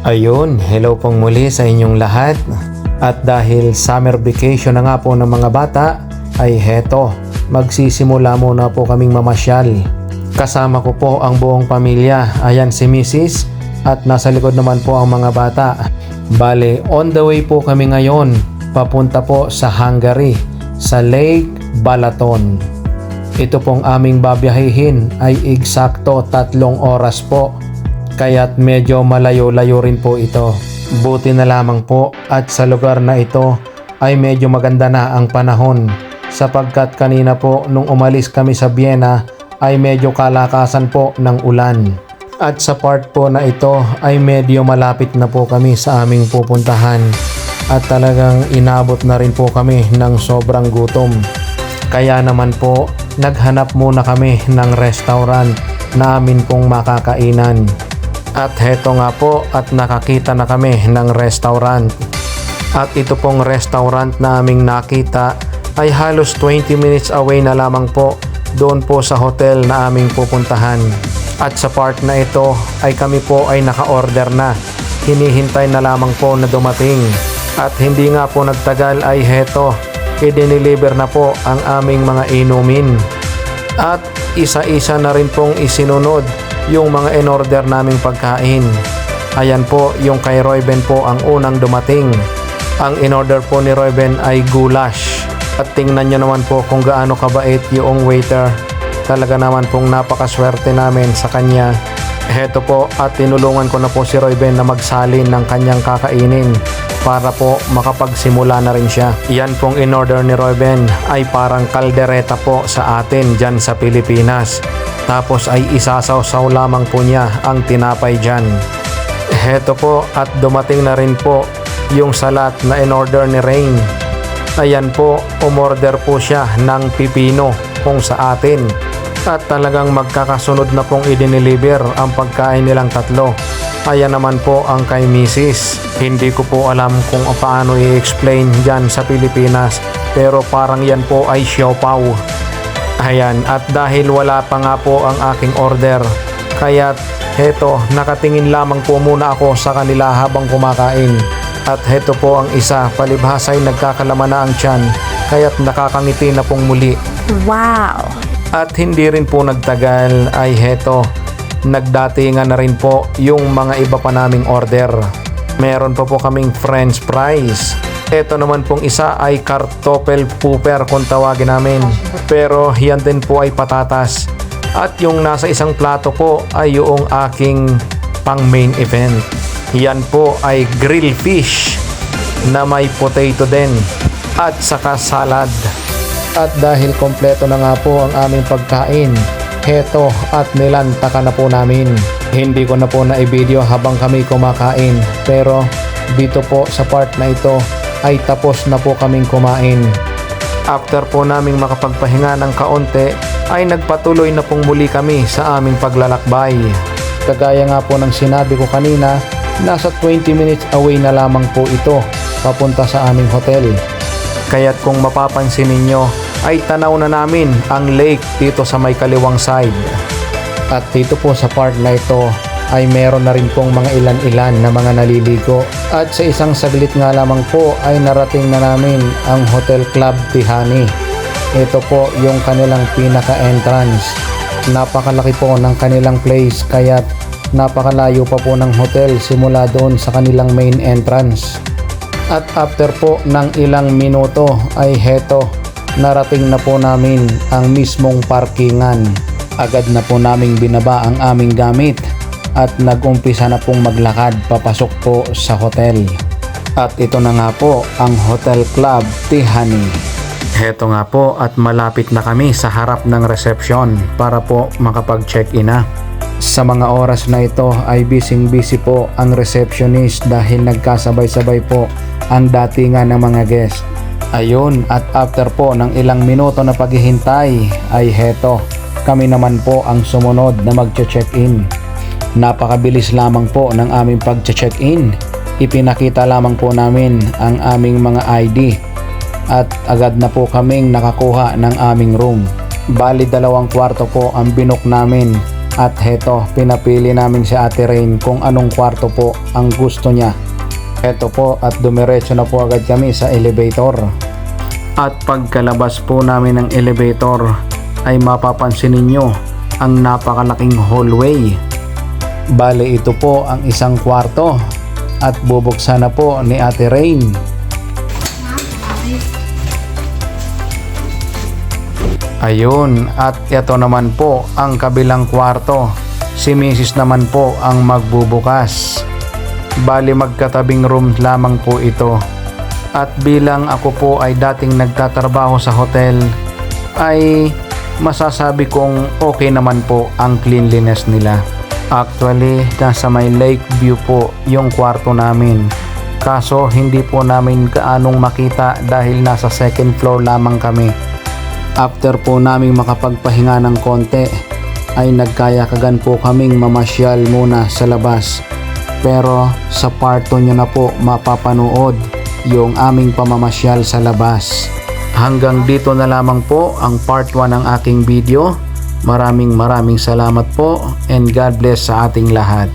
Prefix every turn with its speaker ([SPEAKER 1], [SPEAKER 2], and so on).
[SPEAKER 1] Ayun, hello pong muli sa inyong lahat. At dahil summer vacation na nga po ng mga bata, ay heto, magsisimula muna po kaming mamasyal. Kasama ko po ang buong pamilya, ayan si Mrs. at nasa likod naman po ang mga bata. Bale, on the way po kami ngayon, papunta po sa Hungary, sa Lake Balaton. Ito pong aming babiyahihin ay eksakto 3 oras po. Kaya't medyo malayo-layo rin po ito. Buti na lamang po at sa lugar na ito ay medyo maganda na ang panahon, sapagkat kanina po nung umalis kami sa Vienna ay medyo kalakasan po ng ulan. At sa part po na ito ay medyo malapit na po kami sa aming pupuntahan at talagang inabot na rin po kami ng sobrang gutom. Kaya naman po naghanap muna kami ng restaurant na amin pong makakainan. At heto nga po at nakakita na kami ng restaurant. At ito pong restaurant na aming nakita ay halos 20 minutes away na lamang po doon po sa hotel na aming pupuntahan. At sa part na ito ay kami po ay naka-order na. Hinihintay na lamang po na dumating. At hindi nga po nagtagal ay heto, i-deliver na po ang aming mga inumin. At isa-isa na rin pong isinunod yung mga in-order naming pagkain. Ayan po, yung kay Royben po ang unang dumating. Ang in-order po ni Royben ay goulash. At tingnan nyo naman po kung gaano kabait yung waiter. Talaga naman pong napakaswerte namin sa kanya. Heto po at tinulungan ko na po si Royben na magsalin ng kanyang kakainin para po makapagsimula na rin siya. Yan pong in-order ni Royben ay parang kaldereta po sa atin dyan sa Pilipinas. Tapos ay isasawsaw lamang po niya ang tinapay dyan. Heto po at dumating na rin po yung salat na in-order ni Rain. Ayan po, umorder po siya ng pipino kung sa atin. At talagang magkakasunod na pong i-deliver ang pagkain nilang tatlo. Ayan naman po ang kay Mrs. Hindi ko po alam kung paano i-explain dyan sa Pilipinas, pero parang yan po ay siopaw. Ayan, at dahil wala pa nga po ang aking order, kaya't heto, nakatingin lamang po muna ako sa kanila habang kumakain. At heto po ang isa, palibhasa ay nagkakalaman na ang tiyan, kaya't nakakangiti na pong muli.
[SPEAKER 2] Wow!
[SPEAKER 1] At hindi rin po nagtagal ay heto, nagdatingan na rin po yung mga iba pa naming order. Meron pa po kaming french fries. Ito naman pong isa ay kartoffel pooper kung tawagin namin. Pero yan din po ay patatas. At yung nasa isang plato po ay yung aking pang main event. Yan po ay grilled fish na may potato din at saka salad. At dahil kompleto na nga po ang aming pagkain, heto at nilantaka na po namin. Hindi ko na po na-video habang kami kumakain, pero dito po sa part na ito ay tapos na po kaming kumain. After po naming makapagpahinga ng kaunti ay nagpatuloy na pong muli kami sa aming paglalakbay. Kagaya nga po ng sinabi ko kanina, nasa 20 minutes away na lamang po ito papunta sa aming hotel. Kaya't kung mapapansin ninyo ay tanaw na namin ang lake dito sa may kaliwang side. At dito po sa part na ito ay meron na rin pong mga ilan-ilan na mga naliligo. At sa isang saglit nga lamang po ay narating na namin ang Hotel Club Tihani. Ito po yung kanilang pinaka-entrance. Napakalaki po ng kanilang place, kaya't napakalayo pa po ng hotel simula doon sa kanilang main entrance. At after po ng ilang minuto ay heto, narating na po namin ang mismong parkingan. Agad na po naming binaba ang aming gamit at nag-umpisa na pong maglakad papasok po sa hotel. At ito na nga po ang Hotel Club Tihani. Heto nga po at malapit na kami sa harap ng reception para po makapag-check-in na. Sa mga oras na ito ay busy po ang receptionist dahil nagkasabay-sabay po ang datingan ng mga guest. Ayun, at after po ng ilang minuto na paghihintay ay heto, kami naman po ang sumunod na mag-check-in. Napakabilis lamang po ng aming pag-check-in. Ipinakita lamang po namin ang aming mga ID at agad na po kaming nakakuha ng aming room. Bali 2 kwarto po ang binook namin At heto, pinapili namin si Ate Rain kung anong kwarto po ang gusto niya. Heto po, at dumiretso na po agad kami sa elevator. At pagkalabas po namin ng elevator ay mapapansin ninyo ang napakalaking hallway. Bale, ito po ang isang kwarto at bubuksan na po ni Ate Rain. Ayun, at ito naman po ang kabilang kwarto. Si Mrs. naman po ang magbubukas. Bali, magkatabing room lamang po ito. At bilang ako po ay dating nagtatrabaho sa hotel, ay masasabi kong okay naman po ang cleanliness nila. Actually, nasa may lake view po yung kwarto namin. Kaso hindi po namin kaanong makita dahil nasa second floor lamang kami. After po naming makapagpahinga ng konti, ay nagkayakagan po kaming mamasyal muna sa labas. Pero sa part 2 nyo na po mapapanood yung aming pamamasyal sa labas. Hanggang dito na lamang po ang part 1 ng aking video. Maraming salamat po and God bless sa ating lahat.